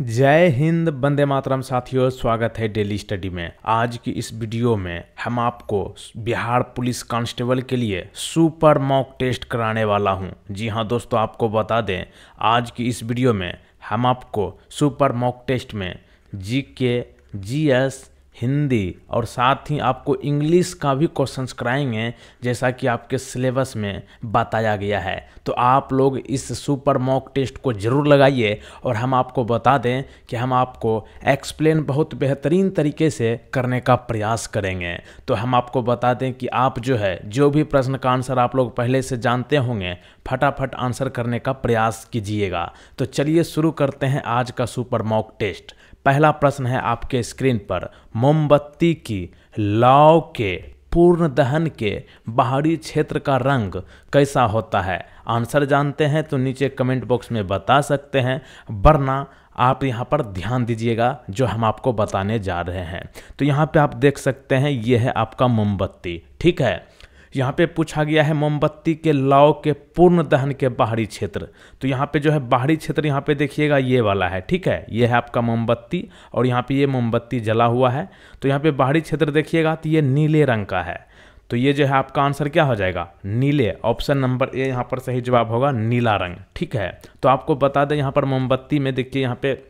जय हिंद, वंदे मातरम। साथियों, स्वागत है डेली स्टडी में। आज की इस वीडियो में हम आपको बिहार पुलिस कांस्टेबल के लिए सुपर मॉक टेस्ट कराने वाला हूं। जी हां दोस्तों, आपको बता दें आज की इस वीडियो में हम आपको सुपर मॉक टेस्ट में जीके, जीएस, हिंदी और साथ ही आपको इंग्लिश का भी क्वेश्चंस कराएंगे, जैसा कि आपके सिलेबस में बताया गया है। तो आप लोग इस सुपर मॉक टेस्ट को ज़रूर लगाइए और हम आपको बता दें कि हम आपको एक्सप्लेन बहुत बेहतरीन तरीके से करने का प्रयास करेंगे। तो हम आपको बता दें कि आप जो भी प्रश्न का आंसर आप लोग पहले से जानते होंगे, फटाफट आंसर करने का प्रयास कीजिएगा। तो चलिए शुरू करते हैं आज का सुपर मॉक टेस्ट। पहला प्रश्न है आपके स्क्रीन पर, मोमबत्ती की लौ के पूर्ण दहन के बाहरी क्षेत्र का रंग कैसा होता है? आंसर जानते हैं तो नीचे कमेंट बॉक्स में बता सकते हैं, वरना आप यहाँ पर ध्यान दीजिएगा जो हम आपको बताने जा रहे हैं। तो यहाँ पे आप देख सकते हैं, ये है आपका मोमबत्ती। ठीक है, यहाँ पे पूछा गया है मोमबत्ती के लौ के पूर्ण दहन के बाहरी क्षेत्र। तो यहाँ पे बाहरी क्षेत्र यहाँ पे देखिएगा, ये वाला है। ठीक है, ये है आपका मोमबत्ती और यहाँ पे ये मोमबत्ती जला हुआ है। तो यहाँ पे बाहरी क्षेत्र देखिएगा तो ये नीले रंग का है। तो ये आपका आंसर क्या हो जाएगा? नीले। ऑप्शन नंबर ए यहाँ पर सही जवाब होगा, नीला रंग। ठीक है, तो आपको बता दें यहाँ पर मोमबत्ती में देखिए, यहाँ पे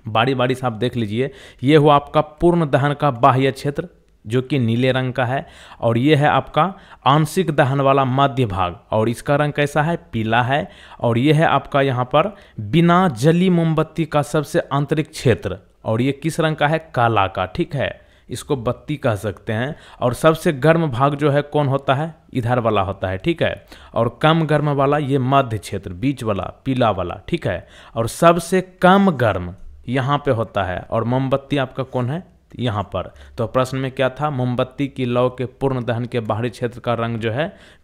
बारी बारी से आप देख लीजिए, ये हुआ आपका पूर्ण दहन का बाह्य क्षेत्र जो कि नीले रंग का है, और ये है आपका आंशिक दहन वाला मध्य भाग और इसका रंग कैसा है? पीला है। और ये है आपका यहाँ पर बिना जली मोमबत्ती का सबसे आंतरिक क्षेत्र, और ये किस रंग का है? काला का। ठीक है, इसको बत्ती कह सकते हैं। और सबसे गर्म भाग कौन होता है? इधर वाला होता है। ठीक है, और कम गर्म वाला ये मध्य क्षेत्र, बीच वाला पीला वाला। ठीक है, और सबसे कम गर्म यहाँ पे होता है, और मोमबत्ती आपका कौन है? यहाँ पर। तो प्रश्न में क्या था? मोमबत्ती की लौ के पूर्ण दहन के बाहरी क्षेत्र का रंग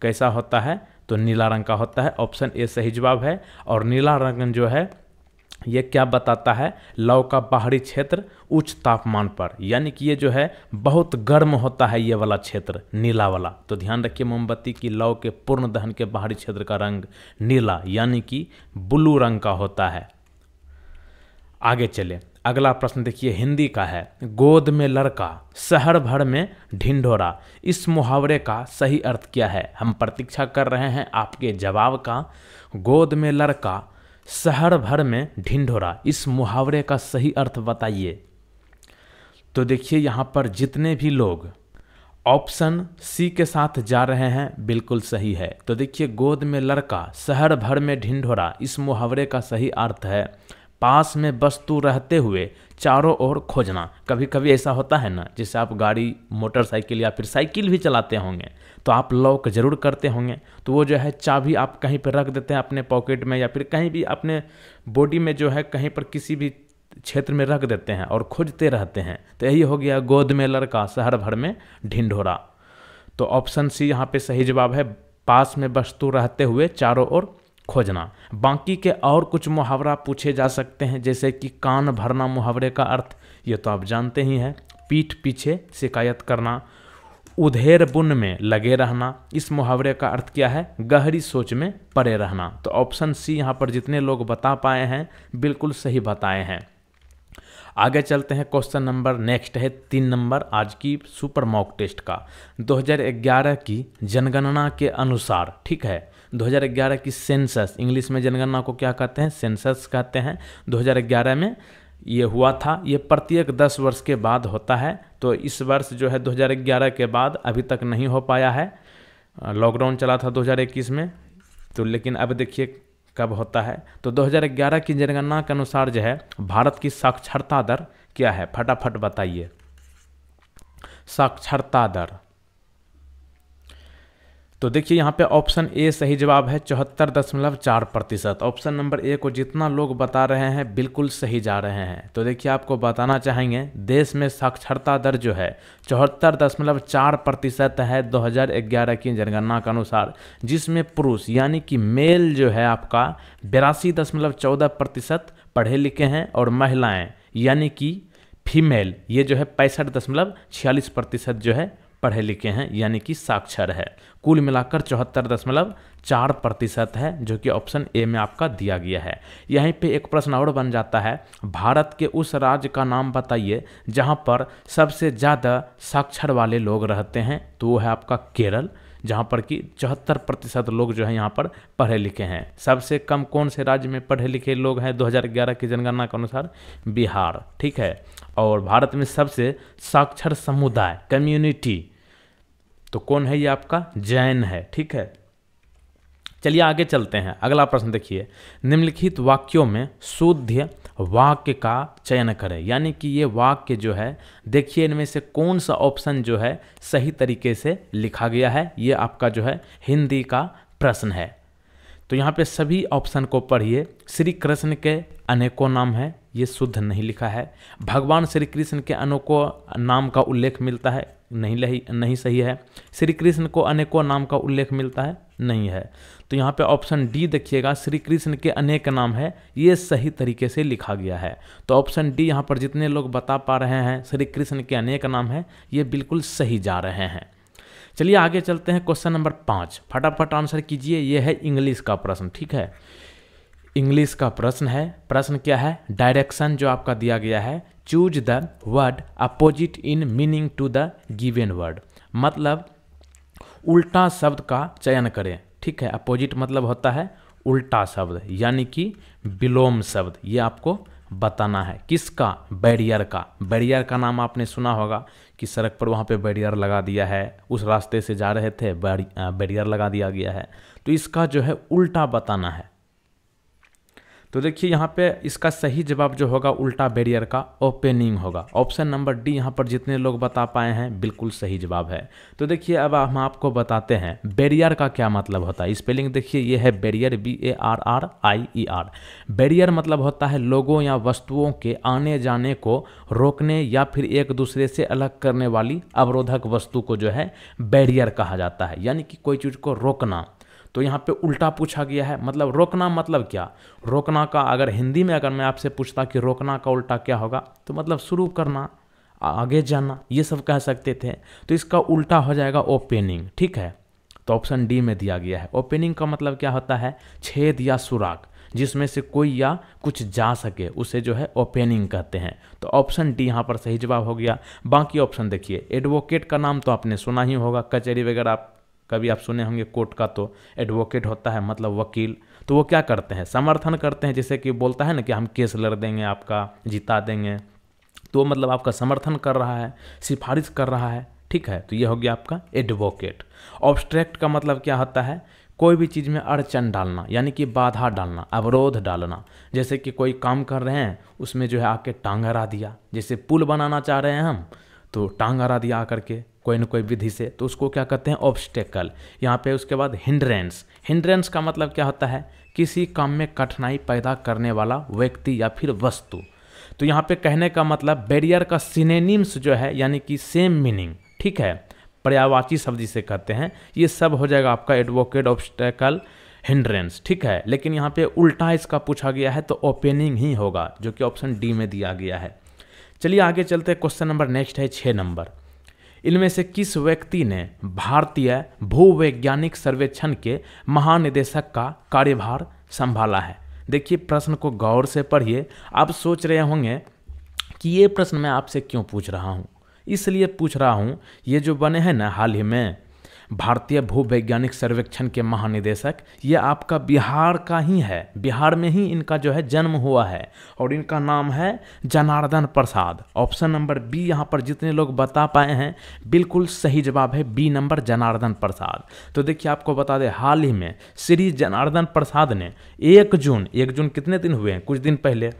कैसा होता है? तो नीला रंग का होता है। ऑप्शन ए सही जवाब है। और नीला रंग ये क्या बताता है? लौ का बाहरी क्षेत्र उच्च तापमान पर, यानी कि ये बहुत गर्म होता है, ये वाला क्षेत्र नीला वाला। तो ध्यान रखिए, मोमबत्ती की लौ के पूर्ण दहन के बाहरी क्षेत्र का रंग नीला यानी कि ब्लू रंग का होता है। आगे चले, अगला प्रश्न देखिए, हिंदी का है। गोद में लड़का शहर भर में ढिंढोरा, इस मुहावरे का सही अर्थ क्या है? हम प्रतीक्षा कर रहे हैं आपके जवाब का। गोद में लड़का शहर भर में ढिंढोरा, इस मुहावरे का सही अर्थ बताइए। तो देखिए, यहाँ पर जितने भी लोग ऑप्शन सी के साथ जा रहे हैं बिल्कुल सही है। तो देखिए, गोद में लड़का शहर भर में ढिंढोरा, इस मुहावरे का सही अर्थ है पास में वस्तु रहते हुए चारों ओर खोजना। कभी कभी ऐसा होता है ना, जैसे आप गाड़ी, मोटरसाइकिल या फिर साइकिल भी चलाते होंगे तो आप लॉक जरूर करते होंगे। तो वो चाबी आप कहीं पर रख देते हैं अपने पॉकेट में, या फिर कहीं भी अपने बॉडी में कहीं पर किसी भी क्षेत्र में रख देते हैं और खोजते रहते हैं। तो यही हो गया, गोद में लड़का शहर भर में ढिंढोरा। तो ऑप्शन सी यहाँ पे सही जवाब है, पास में वस्तु रहते हुए चारों ओर खोजना। बाकी के और कुछ मुहावरा पूछे जा सकते हैं, जैसे कि कान भरना मुहावरे का अर्थ ये तो आप जानते ही हैं, पीठ पीछे शिकायत करना। उधेर बुन में लगे रहना, इस मुहावरे का अर्थ क्या है? गहरी सोच में पड़े रहना। तो ऑप्शन सी यहाँ पर जितने लोग बता पाए हैं बिल्कुल सही बताए हैं। आगे चलते हैं, क्वेश्चन नंबर नेक्स्ट है 3 नंबर आज की सुपर मॉक टेस्ट का। 2011 की जनगणना के अनुसार, ठीक है, 2011 की सेंसस, इंग्लिश में जनगणना को क्या कहते हैं? सेंसस कहते हैं। 2011 में ये हुआ था। ये प्रत्येक 10 वर्ष के बाद होता है। तो इस वर्ष 2011 के बाद अभी तक नहीं हो पाया है। लॉकडाउन चला था 2021 में, तो लेकिन अब देखिए कब होता है। तो 2011 की जनगणना के अनुसार भारत की साक्षरता दर क्या है? फटाफट बताइए। साक्षरता दर, तो देखिए यहाँ पे ऑप्शन ए सही जवाब है, 74.4%। ऑप्शन नंबर ए को जितना लोग बता रहे हैं बिल्कुल सही जा रहे हैं। तो देखिए, आपको बताना चाहेंगे देश में साक्षरता दर 74.4% है 2011 की जनगणना के अनुसार, जिसमें पुरुष यानी कि मेल आपका 82.14% पढ़े लिखे हैं, और महिलाएं यानी कि फीमेल ये 65.46% पढ़े लिखे हैं यानी कि साक्षर है। कुल मिलाकर 74.4% है, जो कि ऑप्शन ए में आपका दिया गया है। यहीं पे एक प्रश्न और बन जाता है, भारत के उस राज्य का नाम बताइए जहां पर सबसे ज़्यादा साक्षर वाले लोग रहते हैं। तो वो है आपका केरल, जहाँ पर कि 74% लोग जो है यहाँ पर पढ़े लिखे हैं। सबसे कम कौन से राज्य में पढ़े लिखे लोग हैं 2011 की जनगणना के अनुसार? बिहार, ठीक है। और भारत में सबसे साक्षर समुदाय कम्युनिटी तो कौन है? ये आपका जैन है, ठीक है। चलिए आगे चलते हैं। अगला प्रश्न देखिए, निम्नलिखित वाक्यों में शुद्ध वाक्य का चयन करें। यानी कि ये वाक्य जो है, देखिए इनमें से कौन सा ऑप्शन जो है सही तरीके से लिखा गया है। ये आपका जो है हिंदी का प्रश्न है। तो यहाँ पे सभी ऑप्शन को पढ़िए। श्री कृष्ण के अनेकों नाम है, ये शुद्ध नहीं लिखा है। भगवान श्री कृष्ण के अनेकों नाम का उल्लेख मिलता है, नहीं सही है। श्री कृष्ण को अनेकों नाम का उल्लेख मिलता है, नहीं है। तो यहाँ पे ऑप्शन डी देखिएगा, श्री कृष्ण के अनेक नाम है, ये सही तरीके से लिखा गया है। तो ऑप्शन डी यहाँ पर जितने लोग बता पा रहे हैं श्री कृष्ण के अनेक नाम है, ये बिल्कुल सही जा रहे हैं। चलिए आगे चलते हैं। क्वेश्चन नंबर 5, फटाफट आंसर कीजिए। ये है इंग्लिश का प्रश्न, ठीक है। इंग्लिश का प्रश्न है। प्रश्न क्या है? डायरेक्शन जो आपका दिया गया है, choose the word opposite in meaning to the given word, मतलब उल्टा शब्द का चयन करें, ठीक है। अपोजिट मतलब होता है उल्टा शब्द, यानी कि विलोम शब्द। ये आपको बताना है किसका? बैरियर का। बैरियर का नाम आपने सुना होगा कि सड़क पर वहाँ पे बैरियर लगा दिया है, उस रास्ते से जा रहे थे बैरियर लगा दिया गया है। तो इसका जो है उल्टा बताना है। तो देखिए यहाँ पे इसका सही जवाब जो होगा उल्टा बैरियर का ओपनिंग होगा। ऑप्शन नंबर डी यहाँ पर जितने लोग बता पाए हैं बिल्कुल सही जवाब है। तो देखिए अब हम आपको बताते हैं बैरियर का क्या मतलब होता है। स्पेलिंग देखिए, ये है बैरियर, BARRIER। बैरियर मतलब होता है लोगों या वस्तुओं के आने जाने को रोकने या फिर एक दूसरे से अलग करने वाली अवरोधक वस्तु को जो है बैरियर कहा जाता है, यानी कि कोई चीज़ को रोकना। तो यहाँ पे उल्टा पूछा गया है, मतलब रोकना मतलब क्या? रोकना का अगर हिंदी में अगर मैं आपसे पूछता कि रोकना का उल्टा क्या होगा, तो मतलब शुरू करना, आगे जाना, ये सब कह सकते थे। तो इसका उल्टा हो जाएगा ओपनिंग, ठीक है। तो ऑप्शन डी में दिया गया है। ओपनिंग का मतलब क्या होता है? छेद या सुराख, जिसमें से कोई या कुछ जा सके, उसे जो है ओपनिंग कहते हैं। तो ऑप्शन डी यहाँ पर सही जवाब हो गया। बाकी ऑप्शन देखिए, एडवोकेट का नाम तो आपने सुना ही होगा, कचहरी वगैरह कभी आप सुने होंगे कोर्ट का, तो एडवोकेट होता है मतलब वकील। तो वो क्या करते हैं? समर्थन करते हैं, जैसे कि बोलता है ना कि हम केस लड़ देंगे, आपका जिता देंगे, तो मतलब आपका समर्थन कर रहा है, सिफारिश कर रहा है, ठीक है। तो ये हो गया आपका एडवोकेट। ऑब्स्ट्रैक्ट का मतलब क्या होता है? कोई भी चीज़ में अड़चन डालना, यानी कि बाधा डालना, अवरोध डालना। जैसे कि कोई काम कर रहे हैं, उसमें जो है आके टांग अड़ा दिया, जैसे पुल बनाना चाह रहे हैं हम, तो टांग अड़ा दिया आकर के कोई न कोई विधि से, तो उसको क्या कहते हैं? ऑब्स्टेकल। यहाँ पे उसके बाद हिंड्रेंस। हिंड्रेंस का मतलब क्या होता है? किसी काम में कठिनाई पैदा करने वाला व्यक्ति या फिर वस्तु। तो यहाँ पे कहने का मतलब बैरियर का सिनोनिम्स जो है, यानी कि सेम मीनिंग, ठीक है, पर्यायवाची शब्द जिसे कहते हैं, ये सब हो जाएगा आपका एडवोकेट, ऑब्स्टेकल, हिंड्रेंस, ठीक है। लेकिन यहाँ पे उल्टा इसका पूछा गया है, तो ओपनिंग ही होगा, जो कि ऑप्शन डी में दिया गया है। चलिए आगे चलते हैं। क्वेश्चन नंबर नेक्स्ट है 6 नंबर। इनमें से किस व्यक्ति ने भारतीय भूवैज्ञानिक सर्वेक्षण के महानिदेशक का कार्यभार संभाला है? देखिए प्रश्न को गौर से पढ़िए। आप सोच रहे होंगे कि ये प्रश्न मैं आपसे क्यों पूछ रहा हूँ। इसलिए पूछ रहा हूँ, ये जो बने हैं ना हाल ही में भारतीय भूवैज्ञानिक सर्वेक्षण के महानिदेशक, ये आपका बिहार का ही है। बिहार में ही इनका जो है जन्म हुआ है और इनका नाम है जनार्दन प्रसाद। ऑप्शन नंबर बी यहाँ पर जितने लोग बता पाए हैं बिल्कुल सही जवाब है, बी नंबर जनार्दन प्रसाद। तो देखिए आपको बता दें, हाल ही में श्री जनार्दन प्रसाद ने 1 जून कितने दिन हुए हैं? कुछ दिन पहले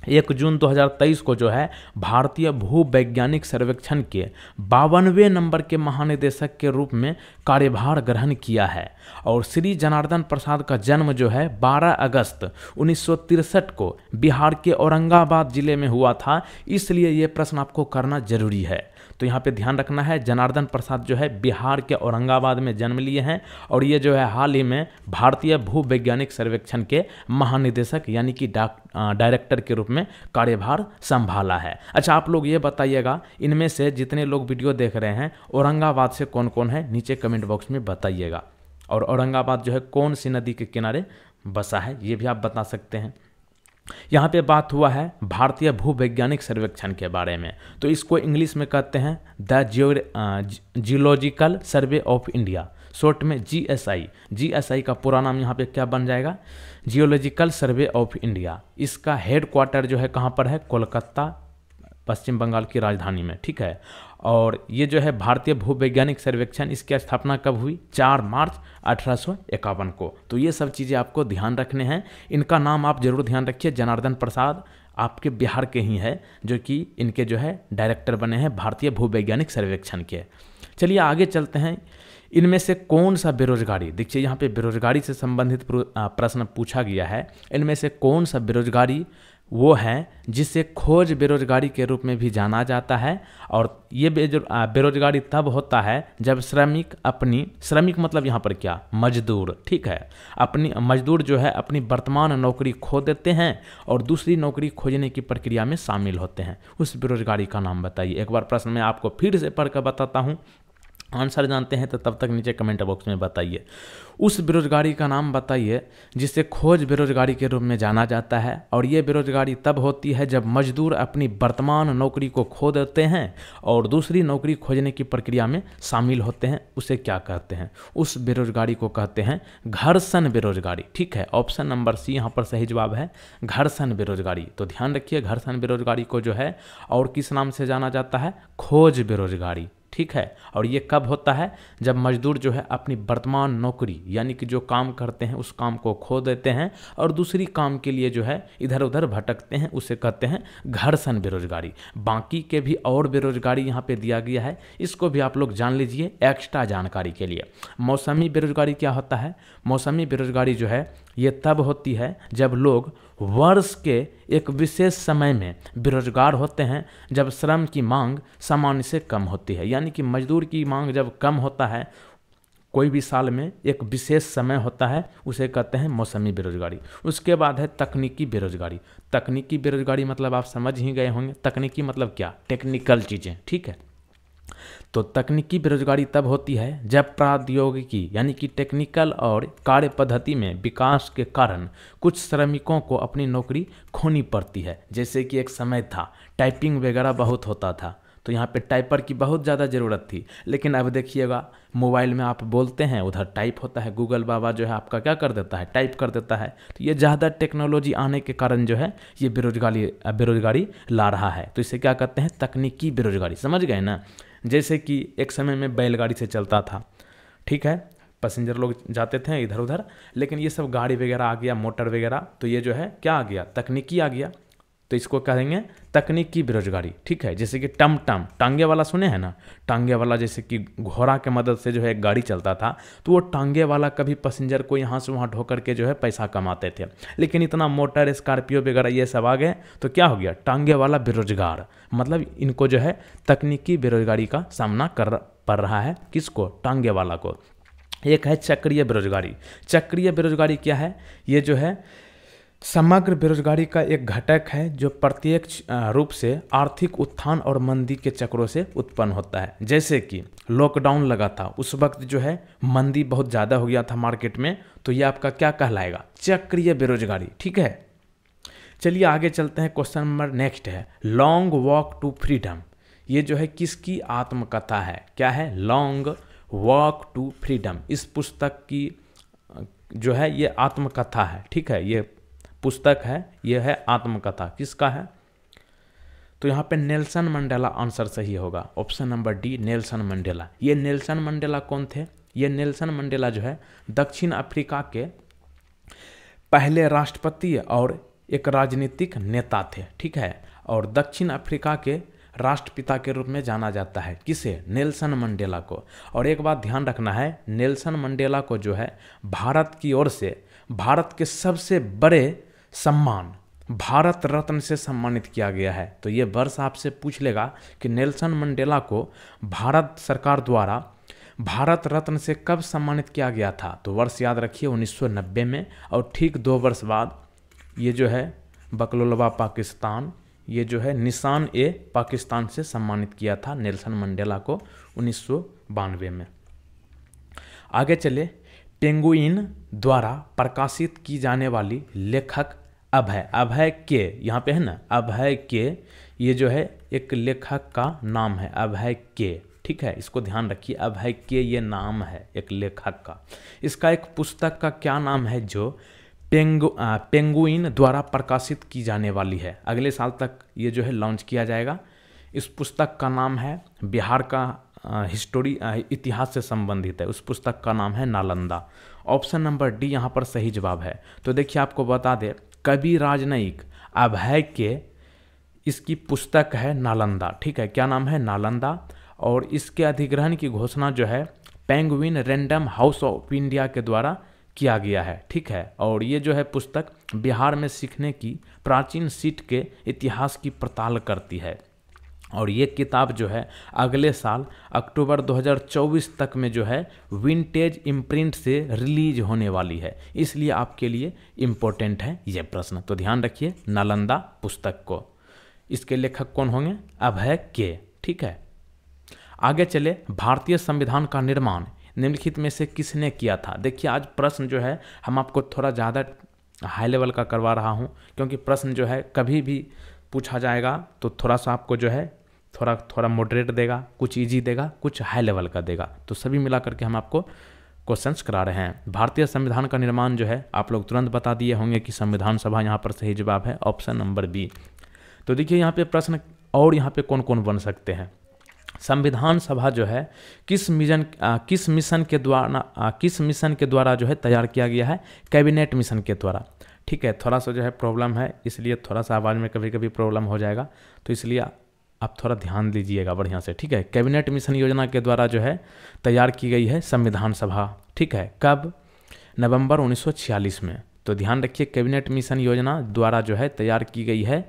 1 जून 2023 को जो है भारतीय भूवैज्ञानिक सर्वेक्षण के 52वें नंबर के महानिदेशक के रूप में कार्यभार ग्रहण किया है। और श्री जनार्दन प्रसाद का जन्म जो है 12 अगस्त 1963 को बिहार के औरंगाबाद जिले में हुआ था। इसलिए ये प्रश्न आपको करना जरूरी है। तो यहाँ पे ध्यान रखना है, जनार्दन प्रसाद जो है बिहार के औरंगाबाद में जन्म लिए हैं और ये जो है हाल ही में भारतीय भूवैज्ञानिक सर्वेक्षण के महानिदेशक यानी कि डायरेक्टर के रूप में कार्यभार संभाला है। अच्छा, आप लोग ये बताइएगा, इनमें से जितने लोग वीडियो देख रहे हैं औरंगाबाद से कौन कौन है, नीचे कमेंट बॉक्स में बताइएगा। और औरंगाबाद जो है कौन सी नदी के किनारे बसा है, ये भी आप बता सकते हैं। यहाँ पे बात हुआ है भारतीय भूवैज्ञानिक सर्वेक्षण के बारे में, तो इसको इंग्लिश में कहते हैं the geological survey of India, short में जीएसआई। जीएसआई का पूरा नाम यहाँ पे क्या बन जाएगा, जियोलॉजिकल सर्वे ऑफ इंडिया। इसका हेड क्वार्टर जो है कहाँ पर है, कोलकाता, पश्चिम बंगाल की राजधानी में, ठीक है। और ये जो है भारतीय भूवैज्ञानिक सर्वेक्षण, इसकी स्थापना कब हुई, 4 मार्च 1851 को। तो ये सब चीज़ें आपको ध्यान रखने हैं। इनका नाम आप जरूर ध्यान रखिए, जनार्दन प्रसाद आपके बिहार के ही है, जो कि इनके जो है डायरेक्टर बने हैं भारतीय भूवैज्ञानिक सर्वेक्षण के। चलिए आगे चलते हैं। इनमें से कौन सा बेरोजगारी, देखिए यहाँ पे बेरोजगारी से संबंधित प्रश्न पूछा गया है। इनमें से कौन सा बेरोजगारी वो है जिसे खोज बेरोजगारी के रूप में भी जाना जाता है। और ये बेरोजगारी तब होता है जब श्रमिक मतलब यहाँ पर क्या, मजदूर, ठीक है। अपनी मजदूर जो है अपनी वर्तमान नौकरी खो देते हैं और दूसरी नौकरी खोजने की प्रक्रिया में शामिल होते हैं। उस बेरोजगारी का नाम बताइए। एक बार प्रश्न मैं आपको फिर से पढ़ कर बताता हूँ, आंसर जानते हैं तो तब तक नीचे कमेंट बॉक्स में बताइए। उस बेरोजगारी का नाम बताइए जिसे खोज बेरोजगारी के रूप में जाना जाता है। और ये बेरोजगारी तब होती है जब मजदूर अपनी वर्तमान नौकरी को खो देते हैं और दूसरी नौकरी खोजने की प्रक्रिया में शामिल होते हैं। उसे क्या कहते हैं, उस बेरोजगारी को कहते हैं घर्षण बेरोजगारी, ठीक है। ऑप्शन नंबर सी यहाँ पर सही जवाब है, घर्षण बेरोजगारी। तो ध्यान रखिए, घर्षण बेरोजगारी को जो है और किस नाम से जाना जाता है, खोज बेरोजगारी, ठीक है। और ये कब होता है, जब मजदूर जो है अपनी वर्तमान नौकरी यानी कि जो काम करते हैं उस काम को खो देते हैं और दूसरी काम के लिए जो है इधर उधर भटकते हैं, उसे कहते हैं घर्षण बेरोजगारी। बाकी के भी और बेरोजगारी यहाँ पे दिया गया है, इसको भी आप लोग जान लीजिए एक्स्ट्रा जानकारी के लिए। मौसमी बेरोजगारी क्या होता है, मौसमी बेरोजगारी जो है ये तब होती है जब लोग वर्ष के एक विशेष समय में बेरोजगार होते हैं जब श्रम की मांग सामान्य से कम होती है। यानी कि मजदूर की मांग जब कम होता है, कोई भी साल में एक विशेष समय होता है, उसे कहते हैं मौसमी बेरोजगारी। उसके बाद है तकनीकी बेरोजगारी। तकनीकी बेरोजगारी मतलब आप समझ ही गए होंगे, तकनीकी मतलब क्या, टेक्निकल चीज़ें, ठीक है। तो तकनीकी बेरोजगारी तब होती है जब प्रौद्योगिकी यानी कि टेक्निकल और कार्य पद्धति में विकास के कारण कुछ श्रमिकों को अपनी नौकरी खोनी पड़ती है। जैसे कि एक समय था टाइपिंग वगैरह बहुत होता था, तो यहाँ पे टाइपर की बहुत ज़्यादा ज़रूरत थी। लेकिन अब देखिएगा मोबाइल में आप बोलते हैं, उधर टाइप होता है, गूगल बाबा जो है आपका क्या कर देता है, टाइप कर देता है। तो ये ज़्यादा टेक्नोलॉजी आने के कारण जो है ये बेरोजगारी ला रहा है। तो इसे क्या कहते हैं, तकनीकी बेरोजगारी, समझ गए ना। जैसे कि एक समय में बैलगाड़ी से चलता था, ठीक है, पैसेंजर लोग जाते थे इधर उधर, लेकिन ये सब गाड़ी वगैरह आ गया, मोटर वगैरह, तो ये जो है क्या आ गया, तकनीकी आ गया। तो इसको कहेंगे तकनीकी बेरोजगारी, ठीक है। जैसे कि टमटम, टांगे वाला सुने हैं ना, टांगे वाला, जैसे कि घोड़ा के मदद से जो है एक गाड़ी चलता था, तो वो टांगे वाला कभी पैसेंजर को यहाँ से वहाँ ढो करके जो है पैसा कमाते थे। लेकिन इतना मोटर स्कॉर्पियो वगैरह ये सब आ गए तो क्या हो गया, टांगे वाला बेरोजगार, मतलब इनको जो है तकनीकी बेरोजगारी का सामना कर पड़ रहा है। किसको, टांगे वाला को। एक है चक्रीय बेरोजगारी। चक्रीय बेरोजगारी क्या है, ये जो है समग्र बेरोजगारी का एक घटक है जो प्रत्यक्ष रूप से आर्थिक उत्थान और मंदी के चक्रों से उत्पन्न होता है। जैसे कि लॉकडाउन लगा था, उस वक्त जो है मंदी बहुत ज़्यादा हो गया था मार्केट में, तो ये आपका क्या कहलाएगा, चक्रीय बेरोजगारी, ठीक है। चलिए आगे चलते हैं। क्वेश्चन नंबर नेक्स्ट है लॉन्ग वॉक टू फ्रीडम। ये जो है किसकी आत्मकथा है, क्या है, लॉन्ग वॉक टू फ्रीडम। इस पुस्तक की जो है ये आत्मकथा है, ठीक है, ये पुस्तक है, यह है आत्मकथा। किसका है, तो यहाँ पे नेल्सन मंडेला आंसर सही होगा, option number D, Nelson Mandela. ये नेल्सन मंडेला कौन थे, ये नेल्सन मंडेला जो है दक्षिण अफ्रीका के पहले राष्ट्रपति और एक राजनीतिक नेता थे, ठीक है। और दक्षिण अफ्रीका के राष्ट्रपिता के रूप में जाना जाता है, किसे, नेल्सन मंडेला को। और एक बात ध्यान रखना है, नेल्सन मंडेला को जो है भारत की ओर से भारत के सबसे बड़े सम्मान भारत रत्न से सम्मानित किया गया है। तो ये वर्ष आपसे पूछ लेगा कि नेल्सन मंडेला को भारत सरकार द्वारा भारत रत्न से कब सम्मानित किया गया था, तो वर्ष याद रखिए 1990 में। और ठीक 2 वर्ष बाद ये जो है बकलोलवा पाकिस्तान, ये जो है निशान ए पाकिस्तान से सम्मानित किया था नेल्सन मंडेला को 1992 में। आगे चले, पेंगुइन द्वारा प्रकाशित की जाने वाली लेखक अभय के, यहाँ पे है ना अभय के, ये जो है एक लेखक का नाम है अभय के, ठीक है, इसको ध्यान रखिए, अभय के ये नाम है एक लेखक का। इसका एक पुस्तक का क्या नाम है जो पेंगुइन द्वारा प्रकाशित की जाने वाली है, अगले साल तक ये जो है लॉन्च किया जाएगा। इस पुस्तक का नाम है, बिहार का हिस्टोरी इतिहास से संबंधित है, उस पुस्तक का नाम है नालंदा। ऑप्शन नंबर डी यहाँ पर सही जवाब है। तो देखिए आपको बता दे, कवि राजनयिक अभय के इसकी पुस्तक है नालंदा, ठीक है, क्या नाम है नालंदा। और इसके अधिग्रहण की घोषणा जो है penguin random house of India के द्वारा किया गया है, ठीक है। और ये जो है पुस्तक बिहार में सीखने की प्राचीन सीट के इतिहास की पड़ताल करती है। और ये किताब जो है अगले साल अक्टूबर 2024 तक में जो है विंटेज इम्प्रिंट से रिलीज होने वाली है, इसलिए आपके लिए इम्पोर्टेंट है ये प्रश्न। तो ध्यान रखिए नालंदा पुस्तक को, इसके लेखक कौन होंगे, अभय के, ठीक है। आगे चले, भारतीय संविधान का निर्माण निम्नलिखित में से किसने किया था। देखिए आज प्रश्न जो है हम आपको थोड़ा ज़्यादा हाई लेवल का करवा रहा हूँ, क्योंकि प्रश्न जो है कभी भी पूछा जाएगा तो थोड़ा सा आपको जो है थोड़ा मॉडरेट देगा, कुछ इजी देगा, कुछ हाई लेवल का देगा, तो सभी मिला करके हम आपको क्वेश्चंस करा रहे हैं। भारतीय संविधान का निर्माण जो है आप लोग तुरंत बता दिए होंगे कि संविधान सभा यहाँ पर सही जवाब है, ऑप्शन नंबर बी। तो देखिए यहाँ पे प्रश्न और यहाँ पे कौन कौन बन सकते हैं। संविधान सभा जो है किस मिशन के द्वारा जो है तैयार किया गया है, कैबिनेट मिशन के द्वारा, ठीक है। थोड़ा सा जो है प्रॉब्लम है, इसलिए थोड़ा सा आवाज़ में कभी कभी प्रॉब्लम हो जाएगा, तो इसलिए आप थोड़ा ध्यान दीजिएगा बढ़िया से, ठीक है। कैबिनेट मिशन योजना के द्वारा जो है तैयार की गई है संविधान सभा, ठीक है। कब, नवंबर 1946 में। तो ध्यान रखिए कैबिनेट मिशन योजना द्वारा जो है तैयार की गई है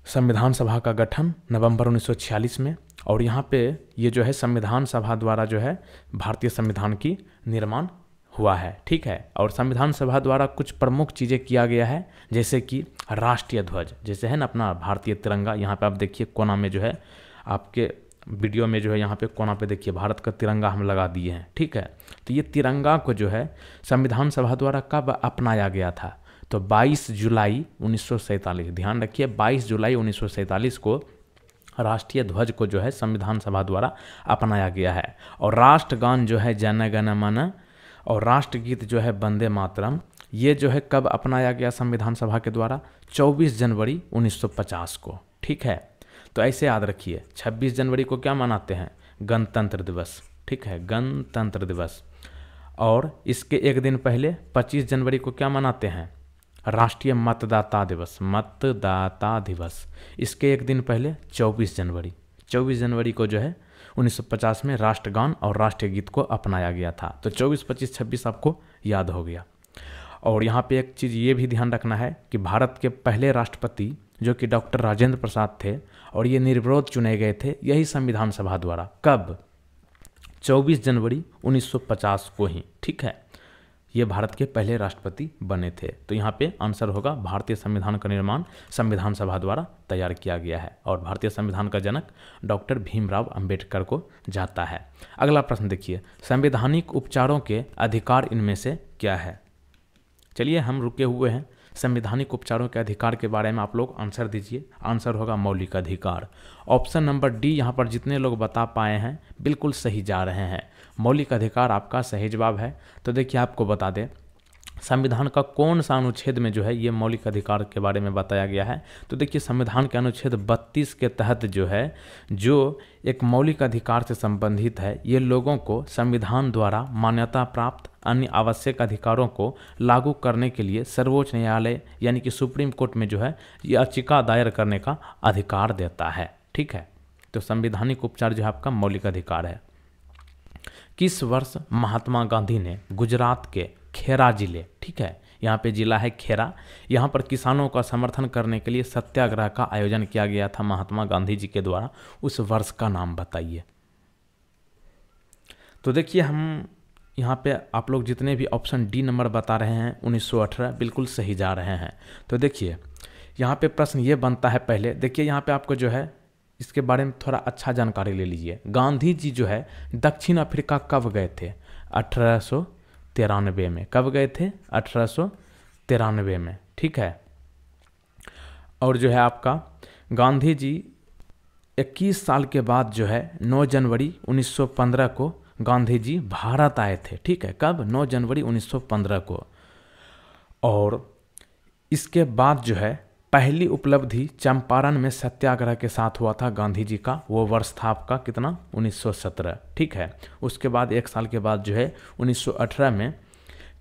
संविधान सभा का गठन नवंबर 1946 में। और यहाँ पे ये जो है संविधान सभा द्वारा जो है भारतीय संविधान की निर्माण हुआ है, ठीक है। और संविधान सभा द्वारा कुछ प्रमुख चीज़ें किया गया है, जैसे कि राष्ट्रीय ध्वज, जैसे है ना अपना भारतीय तिरंगा, यहाँ पे आप देखिए कोना में जो है आपके वीडियो में जो है यहाँ पे कोना पे देखिए भारत का तिरंगा हम लगा दिए हैं, ठीक है। तो ये तिरंगा को जो है संविधान सभा द्वारा कब अपनाया गया था, तो 22 जुलाई 1947, ध्यान रखिए 22 जुलाई 1947 को राष्ट्रीय ध्वज को जो है संविधान सभा द्वारा अपनाया गया है। और राष्ट्रगान जो है जन गण मन और राष्ट्रगीत जो है वंदे मातरम, ये जो है कब अपनाया गया संविधान सभा के द्वारा, 24 जनवरी 1950 को, ठीक है। तो ऐसे याद रखिए 26 जनवरी को क्या मनाते हैं, गणतंत्र दिवस, ठीक है, गणतंत्र दिवस। और इसके एक दिन पहले 25 जनवरी को क्या मनाते हैं, राष्ट्रीय मतदाता दिवस, मतदाता दिवस। इसके एक दिन पहले 24 जनवरी को जो है 1950 में राष्ट्रगान और राष्ट्रीय गीत को अपनाया गया था। तो 24, 25, 26 आपको याद हो गया। और यहाँ पे एक चीज़ ये भी ध्यान रखना है कि भारत के पहले राष्ट्रपति जो कि डॉक्टर राजेंद्र प्रसाद थे और ये निर्विरोध चुने गए थे यही संविधान सभा द्वारा, कब, 24 जनवरी 1950 को ही, ठीक है। ये भारत के पहले राष्ट्रपति बने थे। तो यहाँ पे आंसर होगा भारतीय संविधान का निर्माण संविधान सभा द्वारा तैयार किया गया है और भारतीय संविधान का जनक डॉक्टर भीमराव अंबेडकर को जाता है। अगला प्रश्न देखिए, संवैधानिक उपचारों के अधिकार इनमें से क्या है। चलिए हम रुके हुए हैं, संवैधानिक उपचारों के अधिकार के बारे में आप लोग आंसर दीजिए। आंसर होगा मौलिक अधिकार। ऑप्शन नंबर डी यहाँ पर जितने लोग बता पाए हैं बिल्कुल सही जा रहे हैं, मौलिक अधिकार आपका सही जवाब है। तो देखिए आपको बता दें संविधान का कौन सा अनुच्छेद में जो है ये मौलिक अधिकार के बारे में बताया गया है। तो देखिए संविधान के अनुच्छेद 32 के तहत जो है जो एक मौलिक अधिकार से संबंधित है, ये लोगों को संविधान द्वारा मान्यता प्राप्त अन्य आवश्यक अधिकारों को लागू करने के लिए सर्वोच्च न्यायालय यानी कि सुप्रीम कोर्ट में जो है याचिका दायर करने का अधिकार देता है, ठीक है। तो संवैधानिक उपचार जो है आपका मौलिक अधिकार है। किस वर्ष महात्मा गांधी ने गुजरात के खेरा जिले, ठीक है, यहाँ पे जिला है खेरा, यहाँ पर किसानों का समर्थन करने के लिए सत्याग्रह का आयोजन किया गया था महात्मा गांधी जी के द्वारा, उस वर्ष का नाम बताइए। तो देखिए हम यहाँ पे आप लोग जितने भी ऑप्शन डी नंबर बता रहे हैं 1918 बिल्कुल सही जा रहे हैं। तो देखिए यहाँ पे प्रश्न ये बनता है, पहले देखिए यहाँ पे आपको जो है इसके बारे में थोड़ा अच्छा जानकारी ले लीजिए। गांधी जी जो है दक्षिण अफ्रीका कब गए थे? 1893 में। कब गए थे? 1893 में, ठीक है। और जो है आपका गांधी जी 21 साल के बाद जो है 9 जनवरी 1915 को गांधी जी भारत आए थे, ठीक है। कब? 9 जनवरी 1915 को। और इसके बाद जो है पहली उपलब्धि चंपारण में सत्याग्रह के साथ हुआ था गांधी जी का, वो वर्ष था आपका कितना? 1917, ठीक है। उसके बाद 1 साल के बाद जो है 1918 में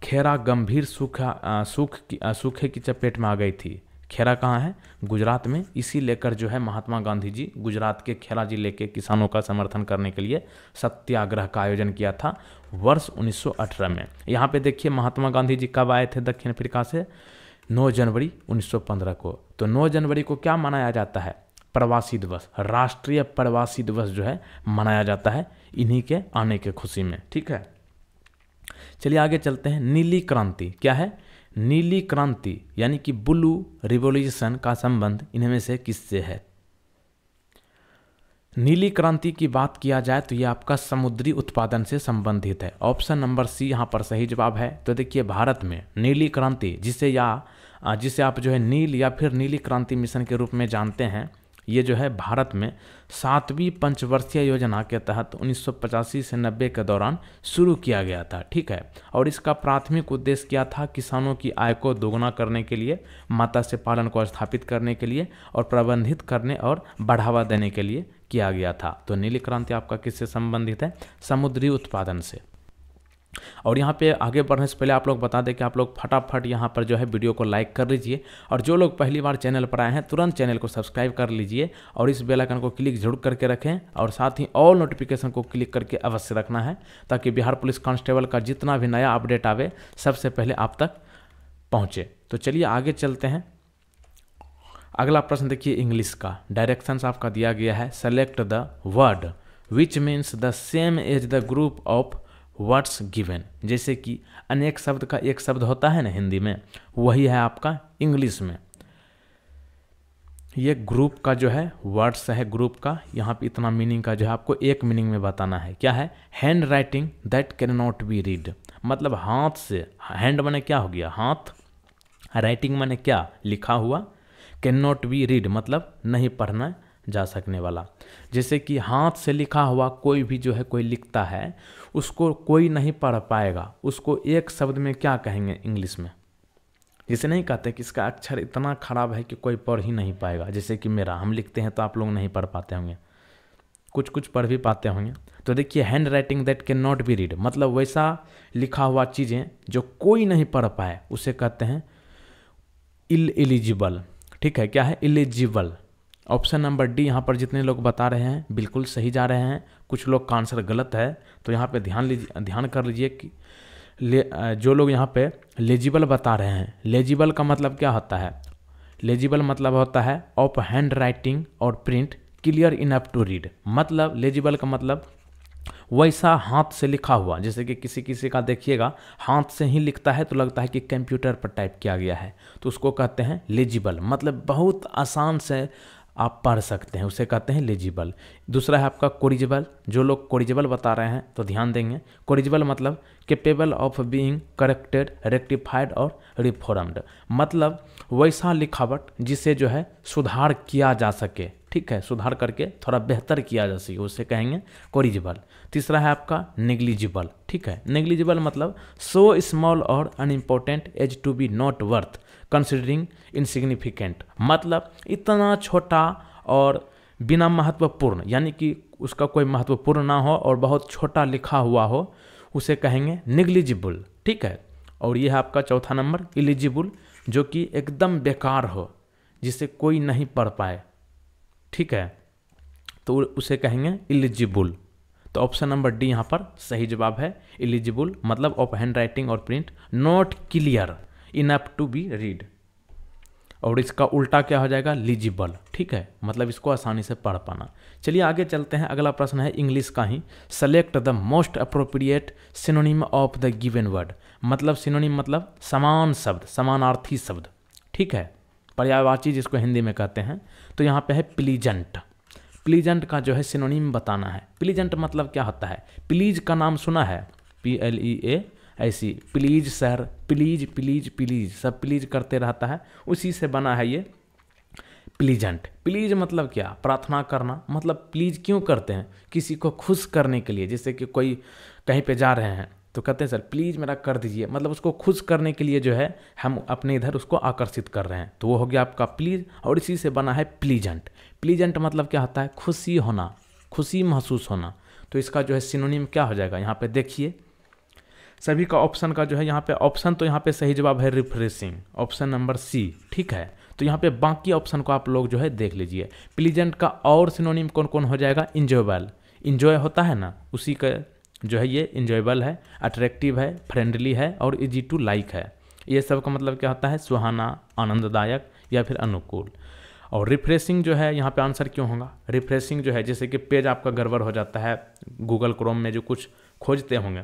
खेरा गंभीर सूखे की चपेट में आ गई थी। खेरा कहाँ है? गुजरात में। इसी लेकर जो है महात्मा गांधी जी गुजरात के खेरा जिले के किसानों का समर्थन करने के लिए सत्याग्रह का आयोजन किया था वर्ष 1918 में। यहाँ पे देखिए महात्मा गांधी जी कब आए थे दक्षिण अफ्रीका से? 9 जनवरी 1915 को। तो 9 जनवरी को क्या मनाया जाता है? प्रवासी दिवस, राष्ट्रीय प्रवासी दिवस जो है मनाया जाता है इन्हीं के आने के खुशी में, ठीक है। चलिए आगे चलते हैं। नीली क्रांति क्या है? नीली क्रांति यानी कि ब्लू रिवॉल्यूशन का संबंध इनमें से किससे है? नीली क्रांति की बात किया जाए तो ये आपका समुद्री उत्पादन से संबंधित है। ऑप्शन नंबर सी यहाँ पर सही जवाब है। तो देखिए भारत में नीली क्रांति जिसे आप जो है नील या फिर नीली क्रांति मिशन के रूप में जानते हैं, ये जो है भारत में 7वीं पंचवर्षीय योजना के तहत 1985 से 90 के दौरान शुरू किया गया था, ठीक है। और इसका प्राथमिक उद्देश्य क्या था? किसानों की आय को दोगुना करने के लिए, मत्स्य पालन को स्थापित करने के लिए और प्रबंधित करने और बढ़ावा देने के लिए किया गया था। तो नीली क्रांति आपका किससे संबंधित है? समुद्री उत्पादन से। और यहाँ पे आगे बढ़ने से पहले आप लोग बता दें कि आप लोग फटाफट यहाँ पर जो है वीडियो को लाइक कर लीजिए, और जो लोग पहली बार चैनल पर आए हैं तुरंत चैनल को सब्सक्राइब कर लीजिए और इस बेल आइकन को क्लिक जरूर करके रखें, और साथ ही ऑल नोटिफिकेशन को क्लिक करके अवश्य रखना है ताकि बिहार पुलिस कांस्टेबल का जितना भी नया अपडेट आवे सबसे पहले आप तक पहुँचे। तो चलिए आगे चलते हैं। अगला प्रश्न देखिए इंग्लिश का। डायरेक्शंस आपका दिया गया है। Select the word which means the same as the group of words given. जैसे कि अनेक शब्द का एक शब्द होता है ना हिंदी में, वही है आपका इंग्लिश में। ये ग्रुप का जो है वर्ड्स है ग्रुप का, यहाँ पे इतना मीनिंग का जो है आपको एक मीनिंग में बताना है। क्या है? Hand writing that can not be read. मतलब हाथ से, हैंड माने क्या हो गया? हाथ, राइटिंग माने क्या? लिखा हुआ, कैन नॉट बी रीड मतलब नहीं पढ़ना जा सकने वाला। जैसे कि हाथ से लिखा हुआ कोई भी जो है कोई लिखता है उसको कोई नहीं पढ़ पाएगा, उसको एक शब्द में क्या कहेंगे इंग्लिश में? जैसे नहीं कहते कि इसका अक्षर इतना खराब है कि कोई पढ़ ही नहीं पाएगा। जैसे कि मेरा, हम लिखते हैं तो आप लोग नहीं पढ़ पाते होंगे, कुछ कुछ पढ़ भी पाते होंगे। तो देखिए hand writing that can not be read मतलब वैसा लिखा हुआ चीज़ें जो कोई नहीं पढ़ पाए उसे कहते हैं इलिजिबल, ठीक है। क्या है? इलिजिबल। ऑप्शन नंबर डी यहाँ पर जितने लोग बता रहे हैं बिल्कुल सही जा रहे हैं, कुछ लोग का आंसर गलत है। तो यहाँ पे ध्यान कर लीजिए कि जो लोग यहाँ पे लेजिबल बता रहे हैं, लेजिबल का मतलब क्या होता है? लेजिबल मतलब होता है ऑफ हैंड राइटिंग और print clear enough to read. मतलब लेजिबल का मतलब वैसा हाथ से लिखा हुआ, जैसे कि किसी का देखिएगा हाथ से ही लिखता है तो लगता है कि कंप्यूटर पर टाइप किया गया है, तो उसको कहते हैं लेजिबल। मतलब बहुत आसान से आप पढ़ सकते हैं, उसे कहते हैं लेजिबल। दूसरा है आपका कोरिजिबल। जो लोग कोरिजिबल बता रहे हैं तो ध्यान देंगे, कोरिजिबल मतलब capable of being corrected, rectified और रिफॉर्म्ड। मतलब वैसा लिखावट जिसे जो है सुधार किया जा सके, ठीक है, सुधार करके थोड़ा बेहतर किया जा सके, उसे कहेंगे कोरिजिबल। तीसरा है आपका नेग्लिजिबल, ठीक है। नेग्लिजिबल मतलब सो स्मॉल और unimportant as to be not worth considering insignificant. मतलब इतना छोटा और बिना महत्वपूर्ण, यानी कि उसका कोई महत्वपूर्ण ना हो और बहुत छोटा लिखा हुआ हो, उसे कहेंगे नेग्लिजिबल, ठीक है। और यह है आपका चौथा नंबर इलिजिबल, जो कि एकदम बेकार हो, जिसे कोई नहीं पढ़ पाए, ठीक है, तो उसे कहेंगे इलिजिबल। तो ऑप्शन नंबर डी यहाँ पर सही जवाब है। इलिजिबल मतलब ऑफ हैंड राइटिंग और print not clear enough to be read. और इसका उल्टा क्या हो जाएगा, लीजिबल। ठीक है, मतलब इसको आसानी से पढ़ पाना। चलिए आगे चलते हैं। अगला प्रश्न है इंग्लिश का ही। Select the most appropriate synonym of the given word. मतलब सिनोनिम मतलब समान शब्द, समानार्थी शब्द। ठीक है, पर्यायवाची जिसको हिंदी में कहते हैं। तो यहाँ पे है प्लीजेंट। प्लीजेंट का जो है सिनोनिम बताना है। प्लीजेंट मतलब क्या होता है, प्लीज का नाम सुना है, PLEA, ऐसी please sir, please please please, सब प्लीज करते रहता है, उसी से बना है ये प्लीजेंट। प्लीज मतलब क्या, प्रार्थना करना। मतलब प्लीज क्यों करते हैं, किसी को खुश करने के लिए। जैसे कि कोई कहीं पे जा रहे हैं तो कहते हैं सर प्लीज मेरा कर दीजिए, मतलब उसको खुश करने के लिए जो है हम अपने इधर उसको आकर्षित कर रहे हैं, तो वो हो गया आपका प्लीज, और इसी से बना है प्लीजेंट। प्लीजेंट मतलब क्या होता है, खुशी होना, खुशी महसूस होना। तो इसका जो है सिनोनिम क्या हो जाएगा, यहाँ पे देखिए सभी का ऑप्शन का जो है यहाँ पे ऑप्शन, तो यहाँ पे सही जवाब है रिफ्रेशिंग, ऑप्शन नंबर सी। ठीक है, तो यहाँ पे बाकी ऑप्शन को आप लोग जो है देख लीजिए। प्लीजेंट का और सिनोनिम कौन कौन हो जाएगा, इंजॉयबल, इंजॉय होता है ना, उसी का जो है ये इंजॉयबल है, अट्रैक्टिव है, फ्रेंडली है और इजी टू लाइक है। ये सब का मतलब क्या होता है, सुहाना, आनंददायक या फिर अनुकूल। और रिफ्रेशिंग जो है यहाँ पे आंसर क्यों होगा, रिफ्रेशिंग जो है जैसे कि पेज आपका गड़बड़ हो जाता है गूगल क्रोम में जो कुछ खोजते होंगे,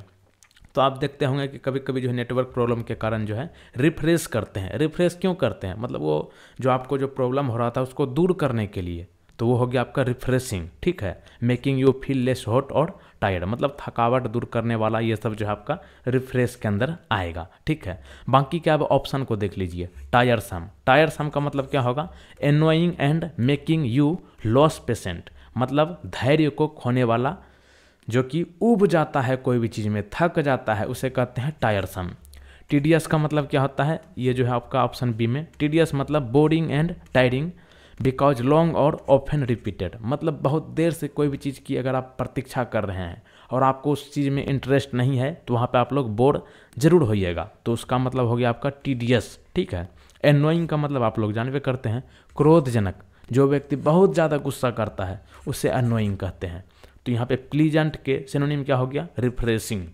तो आप देखते होंगे कि कभी कभी जो है नेटवर्क प्रॉब्लम के कारण जो है रिफ्रेश करते हैं। रिफ्रेश क्यों करते हैं, मतलब वो जो आपको जो प्रॉब्लम हो रहा था उसको दूर करने के लिए, तो वो हो गया आपका रिफ्रेशिंग। ठीक है, making you feel less hot और टायर्ड, मतलब थकावट दूर करने वाला, ये सब जो है आपका रिफ्रेश के अंदर आएगा। ठीक है, बाकी क्या अब ऑप्शन को देख लीजिए। टायरसम, टायरसम का मतलब क्या होगा, annoying and making you loss patient, मतलब धैर्य को खोने वाला, जो कि ऊब जाता है कोई भी चीज़ में, थक जाता है, उसे कहते हैं टायरसम। टीडियस का मतलब क्या होता है, ये जो है आपका ऑप्शन बी में, टीडियस मतलब boring and tiring because long और ऑफन रिपीटेड, मतलब बहुत देर से कोई भी चीज़ की अगर आप प्रतीक्षा कर रहे हैं और आपको उस चीज़ में इंटरेस्ट नहीं है तो वहाँ पे आप लोग बोर जरूर होइएगा, तो उसका मतलब हो गया आपका टीडियस। ठीक है, एनोइंग का मतलब आप लोग जानवे करते हैं, क्रोधजनक, जो व्यक्ति बहुत ज़्यादा गुस्सा करता है उसे एनोइंग कहते हैं। तो यहाँ पे प्लीजेंट के सिनोनिम क्या हो गया, रिफ्रेशिंग।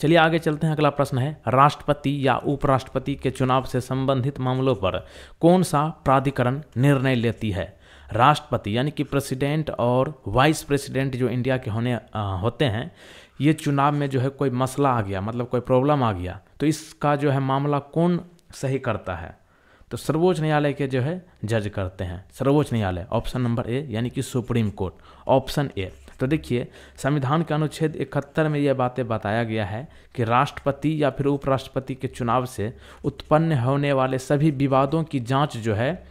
चलिए आगे चलते हैं। अगला प्रश्न है, राष्ट्रपति या उपराष्ट्रपति के चुनाव से संबंधित मामलों पर कौन सा प्राधिकरण निर्णय लेती है। राष्ट्रपति यानी कि प्रेसिडेंट और वाइस प्रेसिडेंट जो इंडिया के होते हैं, ये चुनाव में जो है कोई मसला आ गया, मतलब कोई प्रॉब्लम आ गया, तो इसका जो है मामला कौन सही करता है, तो सर्वोच्च न्यायालय के जो है जज करते हैं, सर्वोच्च न्यायालय, ऑप्शन नंबर ए यानी कि सुप्रीम कोर्ट, ऑप्शन ए। तो देखिए संविधान के अनुच्छेद 71 में यह बातें बताया गया है कि राष्ट्रपति या फिर उपराष्ट्रपति के चुनाव से उत्पन्न होने वाले सभी विवादों की जांच जो है,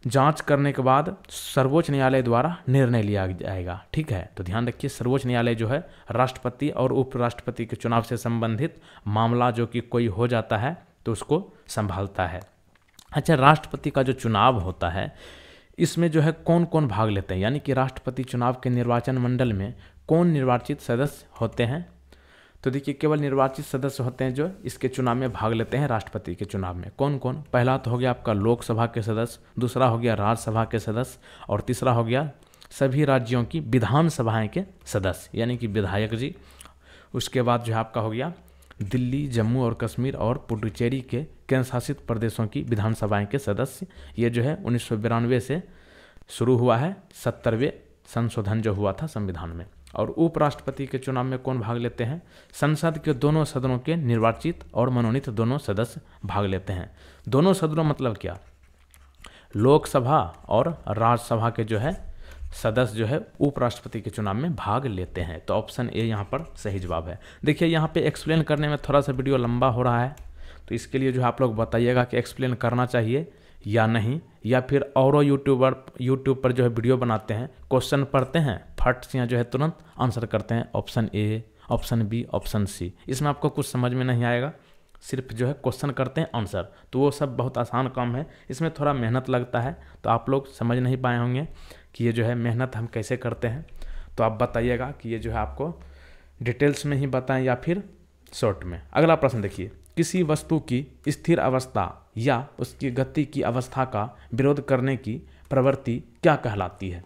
जांच करने के बाद सर्वोच्च न्यायालय द्वारा निर्णय लिया जाएगा। ठीक है, तो ध्यान रखिए सर्वोच्च न्यायालय जो है राष्ट्रपति और उपराष्ट्रपति के चुनाव से संबंधित मामला जो कि कोई हो जाता है तो उसको संभालता है। अच्छा, राष्ट्रपति का जो चुनाव होता है इसमें जो है कौन कौन भाग लेते हैं, यानी कि राष्ट्रपति चुनाव के निर्वाचन मंडल में कौन निर्वाचित सदस्य होते हैं, तो देखिए केवल निर्वाचित सदस्य होते हैं जो इसके चुनाव में भाग लेते हैं। राष्ट्रपति के चुनाव में कौन कौन, पहला तो हो गया आपका लोकसभा के सदस्य, दूसरा हो गया राज्यसभा के सदस्य, और तीसरा हो गया सभी राज्यों की विधानसभाएं के सदस्य यानी कि विधायक जी। उसके बाद जो है आपका हो गया दिल्ली, जम्मू और कश्मीर और पुडुचेरी के केंद्र शासित प्रदेशों की विधानसभाएं के सदस्य। ये जो है 1992 से शुरू हुआ है, 70वें संशोधन जो हुआ था संविधान में। और उपराष्ट्रपति के चुनाव में कौन भाग लेते हैं, संसद के दोनों सदनों के निर्वाचित और मनोनीत दोनों सदस्य भाग लेते हैं। दोनों सदनों मतलब क्या, लोकसभा और राज्यसभा के जो है सदस्य जो है उपराष्ट्रपति के चुनाव में भाग लेते हैं। तो ऑप्शन ए यहाँ पर सही जवाब है। देखिए यहाँ पे एक्सप्लेन करने में थोड़ा सा वीडियो लंबा हो रहा है, तो इसके लिए जो है आप लोग बताइएगा कि एक्सप्लेन करना चाहिए या नहीं, या फिर और यूट्यूब पर जो है वीडियो बनाते हैं, क्वेश्चन पढ़ते हैं, फट से जो है तुरंत आंसर करते हैं, option A, option B, option C, इसमें आपको कुछ समझ में नहीं आएगा, सिर्फ जो है क्वेश्चन करते हैं आंसर, तो वो सब बहुत आसान काम है, इसमें थोड़ा मेहनत लगता है, तो आप लोग समझ नहीं पाए होंगे कि ये जो है मेहनत हम कैसे करते हैं। तो आप बताइएगा कि ये जो है आपको डिटेल्स में ही बताएं या फिर शॉर्ट में। अगला प्रश्न देखिए, किसी वस्तु की स्थिर अवस्था या उसकी गति की अवस्था का विरोध करने की प्रवृत्ति क्या कहलाती है।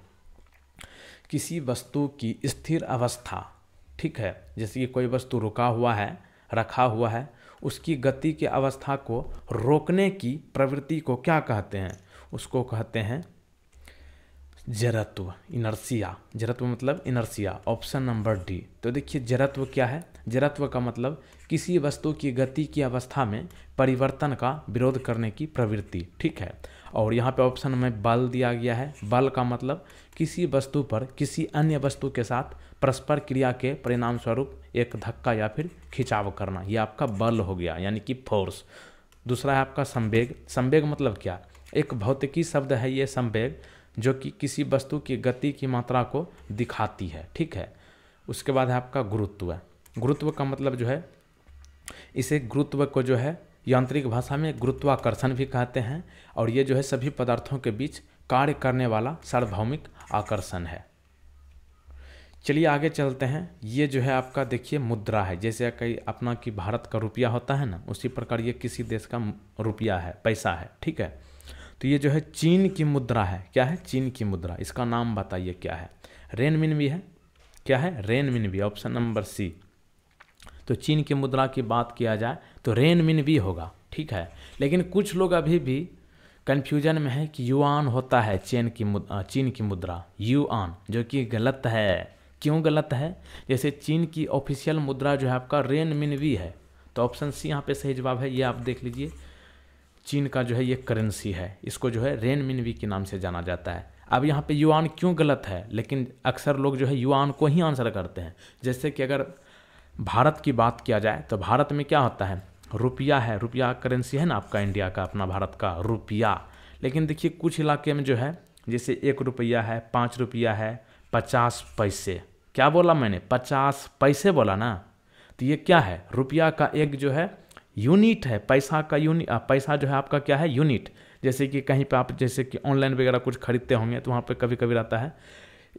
किसी वस्तु की स्थिर अवस्था, ठीक है, जैसे कि कोई वस्तु रुका हुआ है, रखा हुआ है, उसकी गति की अवस्था को रोकने की प्रवृत्ति को क्या कहते हैं? उसको कहते हैं जड़त्व, इनर्शिया। जड़त्व मतलब इनर्शिया, ऑप्शन नंबर डी। तो देखिए जड़त्व क्या है? जड़त्व का मतलब किसी वस्तु की गति की अवस्था में परिवर्तन का विरोध करने की प्रवृत्ति, ठीक है। और यहाँ पे ऑप्शन में बल दिया गया है। बल का मतलब किसी वस्तु पर किसी अन्य वस्तु के साथ परस्पर क्रिया के परिणाम स्वरूप एक धक्का या फिर खिंचाव करना, ये आपका बल हो गया, यानी कि फोर्स। दूसरा है आपका संवेग। संवेग मतलब क्या? एक भौतिकी शब्द है ये संवेग, जो कि किसी वस्तु की गति की मात्रा को दिखाती है, ठीक है। उसके बाद है आपका गुरुत्व। गुरुत्व का मतलब जो है, इसे गुरुत्व को जो है यांत्रिक भाषा में गुरुत्वाकर्षण भी कहते हैं, और ये जो है सभी पदार्थों के बीच कार्य करने वाला सार्वभौमिक आकर्षण है। चलिए आगे चलते हैं। ये जो है आपका देखिए मुद्रा है, जैसे कई अपना कि भारत का रुपया होता है ना, उसी प्रकार ये किसी देश का रुपया है, पैसा है, ठीक है। तो ये जो है चीन की मुद्रा है। क्या है? चीन की मुद्रा। इसका नाम बताइए क्या है? रेनमिनबी है। क्या है? Renminbi, option number C. तो चीन की मुद्रा की बात किया जाए तो रेनमिनबी होगा, ठीक है। लेकिन कुछ लोग अभी भी कन्फ्यूजन में है कि युआन होता है चीन की मुद्रा, युआन, जो कि गलत है। क्यों गलत है? जैसे चीन की ऑफिशियल मुद्रा जो है आपका रेनमिनबी है, तो ऑप्शन सी यहाँ पे सही जवाब है। ये आप देख लीजिए, चीन का जो है ये करेंसी है, इसको जो है रेनमिनबी के नाम से जाना जाता है। अब यहाँ पे युआन क्यों गलत है? लेकिन अक्सर लोग जो है युआन को ही आंसर करते हैं। जैसे कि अगर भारत की बात किया जाए तो भारत में क्या होता है? रुपया है, रुपया करेंसी है ना आपका, इंडिया का, अपना भारत का रुपया। लेकिन देखिए कुछ इलाके में जो है, जैसे 1 रुपया है, 5 रुपया है, 50 पैसे। क्या बोला मैंने? 50 पैसे बोला ना। तो ये क्या है? रुपया का एक जो है यूनिट है, पैसा का यूनिट। पैसा जो है आपका क्या है? यूनिट। जैसे कि कहीं पे आप जैसे कि ऑनलाइन वगैरह कुछ खरीदते होंगे तो वहाँ पे कभी कभी रहता है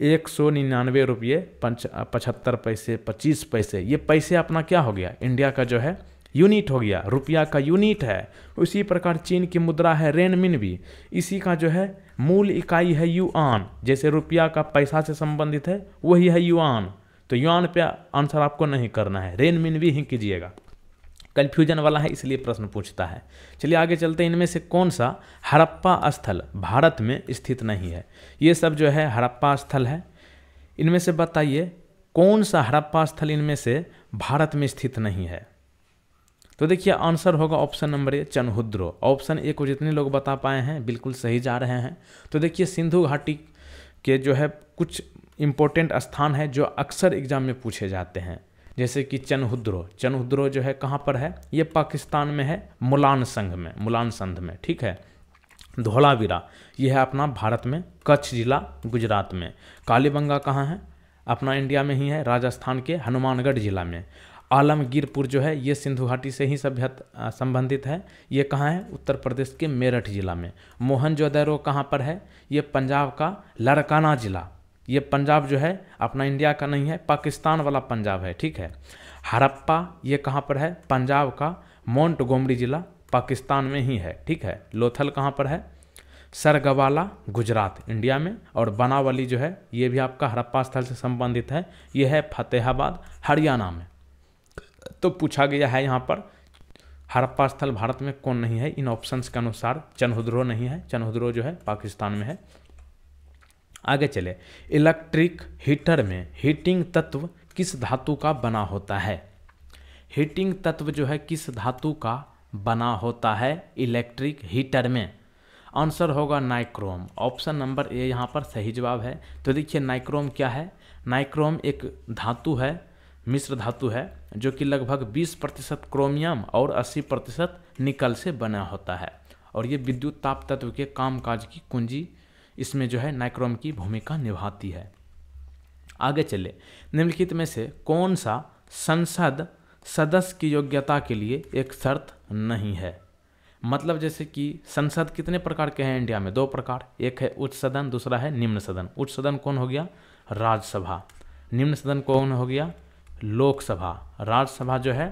199 रुपये 75 पैसे 25 पैसे। ये पैसे अपना क्या हो गया? इंडिया का जो है यूनिट हो गया, रुपया का यूनिट है। उसी प्रकार चीन की मुद्रा है रेनमिनबी, इसी का जो है मूल इकाई है युआन। जैसे रुपया का पैसा से संबंधित है, वही है युआन। तो युआन पे आंसर आपको नहीं करना है, रेनमिनबी ही कीजिएगा। कन्फ्यूजन वाला है इसलिए प्रश्न पूछता है। चलिए आगे चलते हैं। इनमें से कौन सा हड़प्पा स्थल भारत में स्थित नहीं है? ये सब जो है हड़प्पा स्थल है। इनमें से बताइए कौन सा हड़प्पा स्थल इनमें से भारत में स्थित नहीं है? तो देखिए आंसर होगा option number A, Chanhudaro. Option A को जितने लोग बता पाए हैं बिल्कुल सही जा रहे हैं। तो देखिए सिंधु घाटी के जो है कुछ इंपॉर्टेंट स्थान है जो अक्सर एग्जाम में पूछे जाते हैं, जैसे कि चनहुद्रो। चनहुद्रो जो है कहाँ पर है? ये पाकिस्तान में है, मुलान संघ में, ठीक है। धौलावीरा ये है अपना भारत में, कच्छ जिला गुजरात में। कालीबंगा कहाँ है? अपना इंडिया में ही है, राजस्थान के हनुमानगढ़ जिला में। आलमगीरपुर जो है ये सिंधु घाटी से ही सभ्यता संबंधित है, ये कहाँ है? उत्तर प्रदेश के मेरठ जिला में। मोहनजोदड़ो कहाँ पर है? ये पंजाब का लारकाना जिला। ये पंजाब जो है अपना इंडिया का नहीं है, पाकिस्तान वाला पंजाब है, ठीक है। हड़प्पा ये कहाँ पर है? पंजाब का मोंटगोमरी जिला, पाकिस्तान में ही है, ठीक है। लोथल कहाँ पर है? सरगवाला गुजरात, इंडिया में। और बनावली जो है ये भी आपका हड़प्पा स्थल से संबंधित है, ये है फतेहाबाद हरियाणा में। तो पूछा गया है यहाँ पर हड़प्पा स्थल भारत में कौन नहीं है? इन ऑप्शंस के अनुसार चनहुद्रो नहीं है, चनहुद्रो जो है पाकिस्तान में है। आगे चले। इलेक्ट्रिक हीटर में हीटिंग तत्व किस धातु का बना होता है? हीटिंग तत्व जो है किस धातु का बना होता है इलेक्ट्रिक हीटर में? आंसर होगा नाइक्रोम। ऑप्शन नंबर ए यहाँ पर सही जवाब है। तो देखिए नाइक्रोम क्या है? नाइक्रोम एक धातु है, मिश्र धातु है, जो कि लगभग 20% क्रोमियम और 80% निकल से बना होता है। और ये विद्युत ताप तत्व के कामकाज की कुंजी इसमें जो है नाइक्रोम की भूमिका निभाती है। आगे चले। निम्नलिखित में से कौन सा संसद सदस्य की योग्यता के लिए एक शर्त नहीं है? मतलब जैसे कि संसद कितने प्रकार के हैं इंडिया में? 2 प्रकार, एक है उच्च सदन, दूसरा है निम्न सदन। उच्च सदन कौन हो गया? राज्यसभा। निम्न सदन कौन हो गया? लोकसभा। राज्यसभा जो है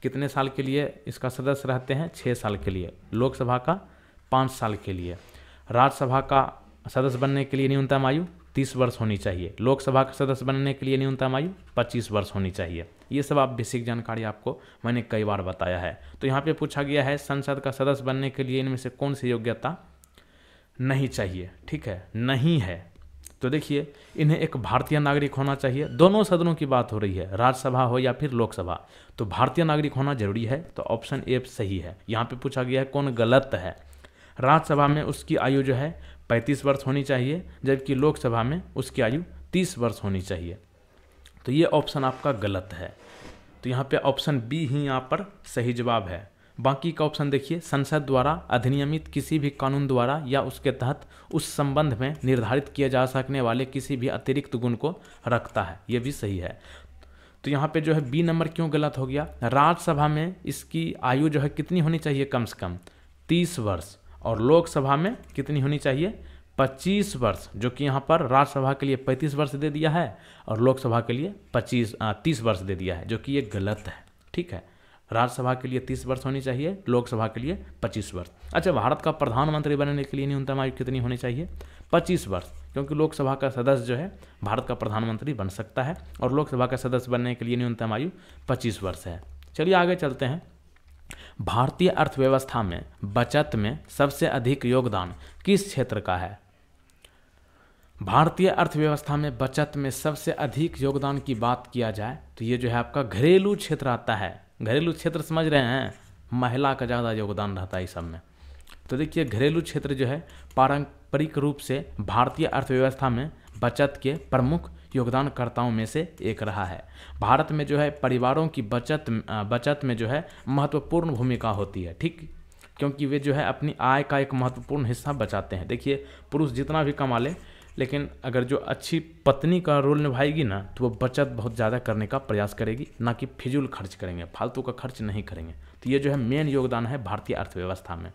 कितने साल के लिए इसका सदस्य रहते हैं? 6 साल के लिए। लोकसभा का 5 साल के लिए। राज्यसभा का सदस्य बनने के लिए न्यूनतम आयु 30 वर्ष होनी चाहिए। लोकसभा का सदस्य बनने के लिए न्यूनतम आयु 25 वर्ष होनी चाहिए। ये सब आप बेसिक जानकारी आपको मैंने कई बार बताया है। तो यहाँ पे पूछा गया है संसद का सदस्य बनने के लिए इनमें से कौन सी योग्यता नहीं चाहिए, ठीक है, नहीं है। तो देखिए इन्हें एक भारतीय नागरिक होना चाहिए, दोनों सदनों की बात हो रही है, राज्यसभा हो या फिर लोकसभा, तो भारतीय नागरिक होना जरूरी है। तो ऑप्शन ए सही है। यहाँ पे पूछा गया है कौन गलत है। राज्यसभा में उसकी आयु जो है 35 वर्ष होनी चाहिए, जबकि लोकसभा में उसकी आयु 30 वर्ष होनी चाहिए। तो ये ऑप्शन आपका गलत है। तो यहाँ पे ऑप्शन बी ही यहाँ पर सही जवाब है। बाकी का ऑप्शन देखिए, संसद द्वारा अधिनियमित किसी भी कानून द्वारा या उसके तहत उस संबंध में निर्धारित किए जा सकने वाले किसी भी अतिरिक्त गुण को रखता है, ये भी सही है। तो यहाँ पे जो है बी नंबर क्यों गलत हो गया। राज्यसभा में इसकी आयु जो है कितनी होनी चाहिए, कम से कम 30 वर्ष, और लोकसभा में कितनी होनी चाहिए, 25 वर्ष, जो कि यहाँ पर राज्यसभा के लिए 35 वर्ष दे दिया है और लोकसभा के लिए 30 वर्ष दे दिया है, जो कि ये गलत है, ठीक है। राज्यसभा के लिए 30 वर्ष होनी चाहिए, लोकसभा के लिए 25 वर्ष। अच्छा, भारत का प्रधानमंत्री बनने के लिए न्यूनतम आयु कितनी होनी चाहिए, 25 वर्ष, क्योंकि लोकसभा का सदस्य जो है भारत का प्रधानमंत्री बन सकता है और लोकसभा का सदस्य बनने के लिए न्यूनतम आयु 25 वर्ष है। चलिए आगे चलते हैं। भारतीय अर्थव्यवस्था में बचत में सबसे अधिक योगदान किस क्षेत्र का है। भारतीय अर्थव्यवस्था में बचत में सबसे अधिक योगदान की बात किया जाए तो ये जो है आपका घरेलू क्षेत्र आता है। घरेलू क्षेत्र समझ रहे हैं, महिला का ज़्यादा योगदान रहता है इस सब में। तो देखिए घरेलू क्षेत्र जो है पारंपरिक रूप से भारतीय अर्थव्यवस्था में बचत के प्रमुख योगदानकर्ताओं में से एक रहा है। भारत में जो है परिवारों की बचत में जो है महत्वपूर्ण भूमिका होती है, ठीक, क्योंकि वे जो है अपनी आय का एक महत्वपूर्ण हिस्सा बचाते हैं। देखिए पुरुष जितना भी कमा ले, लेकिन अगर जो अच्छी पत्नी का रोल निभाएगी ना तो वो बचत बहुत ज़्यादा करने का प्रयास करेगी, ना कि फिजूल खर्च करेंगे, फालतू का खर्च नहीं करेंगे। तो ये जो है मेन योगदान है भारतीय अर्थव्यवस्था में,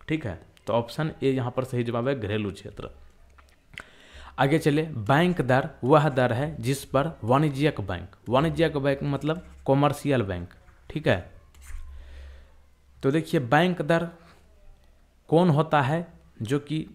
ठीक है। तो ऑप्शन ए यहाँ पर सही जवाब है, घरेलू क्षेत्र। आगे चले, बैंक दर वह दर है जिस पर वाणिज्यिक बैंक मतलब कॉमर्शियल बैंक, ठीक है। तो देखिए बैंक दर कौन होता है जो कि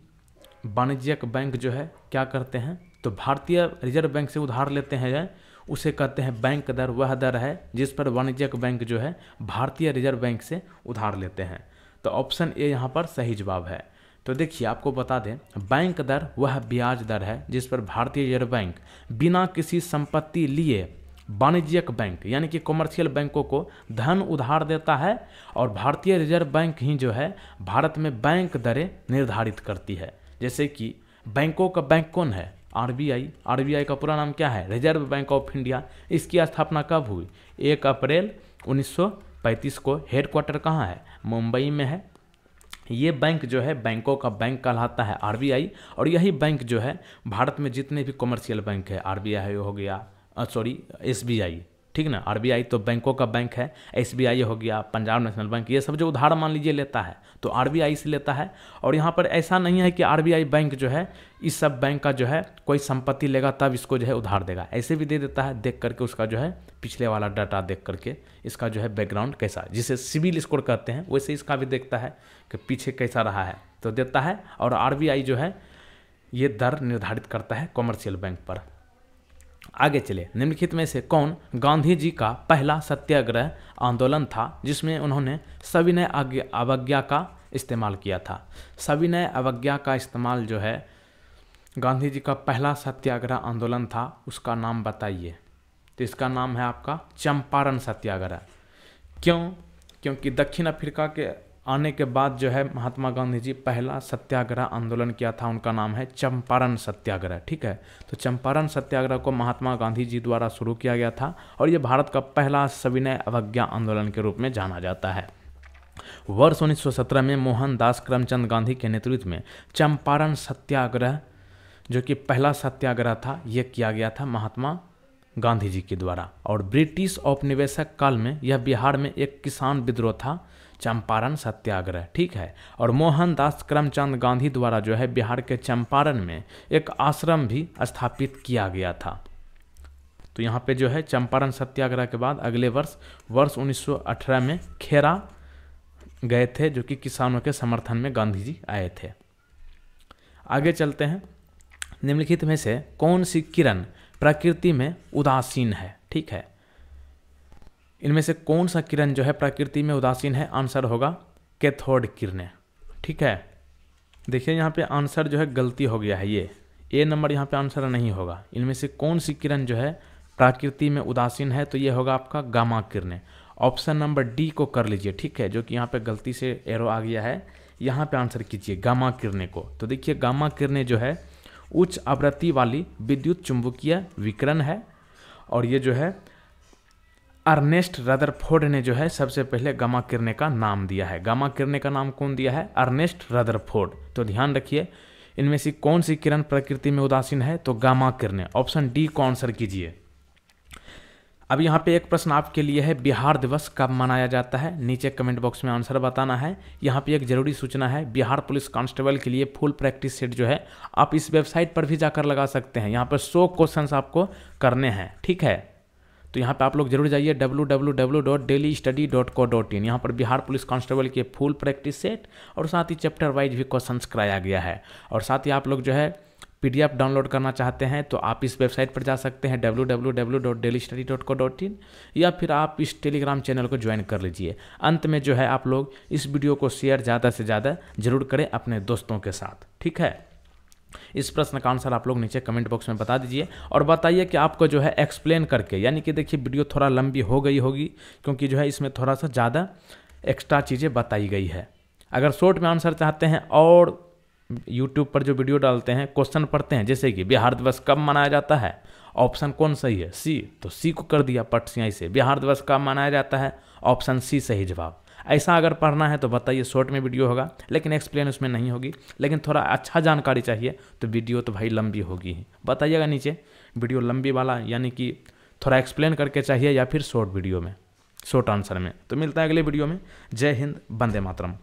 वाणिज्यिक बैंक जो है क्या करते हैं, तो भारतीय रिजर्व बैंक से उधार लेते हैं, उसे कहते हैं बैंक दर। वह दर है जिस पर वाणिज्यिक बैंक जो है भारतीय रिजर्व बैंक से उधार लेते हैं। तो ऑप्शन ए यहाँ पर सही जवाब है। तो देखिए आपको बता दें, बैंक दर वह ब्याज दर है जिस पर भारतीय रिजर्व बैंक बिना किसी संपत्ति लिए वाणिज्यिक बैंक यानी कि कॉमर्शियल बैंकों को धन उधार देता है, और भारतीय रिजर्व बैंक ही जो है भारत में बैंक दरें निर्धारित करती है। जैसे कि बैंकों का बैंक कौन है, आरबीआई का पूरा नाम क्या है, रिजर्व बैंक ऑफ इंडिया। इसकी स्थापना कब हुई, 1 अप्रैल 1935 को। हेडक्वार्टर कहाँ है, मुंबई में है। ये बैंक जो है बैंकों का बैंक कहलाता है आरबीआई, और यही बैंक जो है भारत में जितने भी कॉमर्शियल बैंक है, आरबीआई हो गया, एसबीआई, ठीक ना, आरबीआई तो बैंकों का बैंक है, एसबीआई हो गया, पंजाब नेशनल बैंक, ये सब जो उधार मान लीजिए लेता है तो आरबीआई से लेता है। और यहाँ पर ऐसा नहीं है कि आरबीआई बैंक जो है इस सब बैंक का जो है कोई संपत्ति लेगा तब इसको जो है उधार देगा, ऐसे भी दे देता है, देख करके उसका जो है पिछले वाला डाटा देख करके इसका जो है बैकग्राउंड कैसा, जिसे सिविल स्कोर कहते हैं, वैसे इसका भी देखता है कि पीछे कैसा रहा है तो देता है। और आरबीआई जो है ये दर निर्धारित करता है कॉमर्शियल बैंक पर। आगे चले, निम्नलिखित में से कौन गांधी जी का पहला सत्याग्रह आंदोलन था जिसमें उन्होंने सविनय अवज्ञा का इस्तेमाल किया था। सविनय अवज्ञा का इस्तेमाल जो है गांधी जी का पहला सत्याग्रह आंदोलन था, उसका नाम बताइए। तो इसका नाम है आपका चंपारण सत्याग्रह। क्यों, क्योंकि दक्षिण अफ्रीका के आने के बाद जो है महात्मा गांधी जी पहला सत्याग्रह आंदोलन किया था, उनका नाम है चंपारण सत्याग्रह, ठीक है। तो चंपारण सत्याग्रह को महात्मा गांधी जी द्वारा शुरू किया गया था और ये भारत का पहला सविनय अवज्ञा आंदोलन के रूप में जाना जाता है। वर्ष 1917 में मोहनदास करमचंद गांधी के नेतृत्व में चंपारण सत्याग्रह जो कि पहला सत्याग्रह था, ये किया गया था महात्मा गांधी जी के द्वारा। और ब्रिटिश औपनिवेशक काल में यह बिहार में एक किसान विद्रोह था, चंपारण सत्याग्रह, ठीक है। और मोहनदास करमचंद गांधी द्वारा जो है बिहार के चंपारण में एक आश्रम भी स्थापित किया गया था। तो यहाँ पे जो है चंपारण सत्याग्रह के बाद अगले वर्ष 1918 में खेरा गए थे, जो कि किसानों के समर्थन में गांधी जी आए थे। आगे चलते हैं, निम्नलिखित में से कौन सी किरण प्रकृति में उदासीन है, ठीक है। इनमें से कौन सा किरण जो है प्रकृति में उदासीन है? आंसर होगा कैथोड किरणें। ठीक है, देखिए यहाँ पे आंसर जो है गलती हो गया है, ये ए नंबर यहाँ पे आंसर नहीं होगा। इनमें से कौन सी किरण जो है प्रकृति में उदासीन है? तो ये होगा आपका गामा किरणें। ऑप्शन नंबर डी को कर लीजिए, ठीक है, जो कि यहाँ पे गलती से एरो आ गया है, यहाँ पे आंसर कीजिए गामा किरणें को। तो देखिए गामा किरणें जो है उच्च आवृत्ति वाली विद्युत चुंबकीय विकिरण है, और ये जो है अर्नेस्ट रदरफोर्ड ने जो है सबसे पहले गामा किरणें का नाम दिया है। गामा किरणें का नाम कौन दिया है? Ernest Rutherford. तो ध्यान रखिए, इनमें से कौन सी किरण प्रकृति में उदासीन है? तो गामा किरणें। ऑप्शन डी को आंसर कीजिए। अब यहाँ पे एक प्रश्न आपके लिए है, बिहार दिवस कब मनाया जाता है? नीचे कमेंट बॉक्स में आंसर बताना है। यहाँ पे एक जरूरी सूचना है, बिहार पुलिस कांस्टेबल के लिए फुल प्रैक्टिस सेट जो है आप इस वेबसाइट पर भी जाकर लगा सकते हैं। यहाँ पर 100 क्वेश्चंस आपको करने हैं, ठीक है। तो यहाँ पे आप लोग जरूर जाइए www.dailystudy.co.in। यहाँ पर बिहार पुलिस कांस्टेबल के फुल प्रैक्टिस सेट और साथ ही चैप्टर वाइज भी क्वेश्चंस कराया गया है। और साथ ही आप लोग जो है PDF डाउनलोड करना चाहते हैं तो आप इस वेबसाइट पर जा सकते हैं www.dailystudy.co.in, या फिर आप इस टेलीग्राम चैनल को ज्वाइन कर लीजिए। अंत में जो है आप लोग इस वीडियो को शेयर ज़्यादा से ज़्यादा जरूर करें अपने दोस्तों के साथ, ठीक है। इस प्रश्न का आंसर आप लोग नीचे कमेंट बॉक्स में बता दीजिए और बताइए कि आपको जो है एक्सप्लेन करके, यानी कि देखिए वीडियो थोड़ा लंबी हो गई होगी क्योंकि जो है इसमें थोड़ा सा ज़्यादा एक्स्ट्रा चीज़ें बताई गई है। अगर शॉर्ट में आंसर चाहते हैं और यूट्यूब पर जो वीडियो डालते हैं क्वेश्चन पढ़ते हैं, जैसे कि बिहार दिवस कब मनाया जाता है, ऑप्शन कौन सही है? सी। तो सी को कर दिया पटसियाई से, बिहार दिवस कब मनाया जाता है, ऑप्शन सी सही जवाब। ऐसा अगर पढ़ना है तो बताइए, शॉर्ट में वीडियो होगा लेकिन एक्सप्लेन उसमें नहीं होगी, लेकिन थोड़ा अच्छा जानकारी चाहिए तो वीडियो तो भाई लंबी होगी ही। बताइएगा नीचे वीडियो लंबी वाला यानी कि थोड़ा एक्सप्लेन करके चाहिए या फिर शॉर्ट वीडियो में, शॉर्ट आंसर में। तो मिलता है अगले वीडियो में। जय हिंद, वंदे मातरम।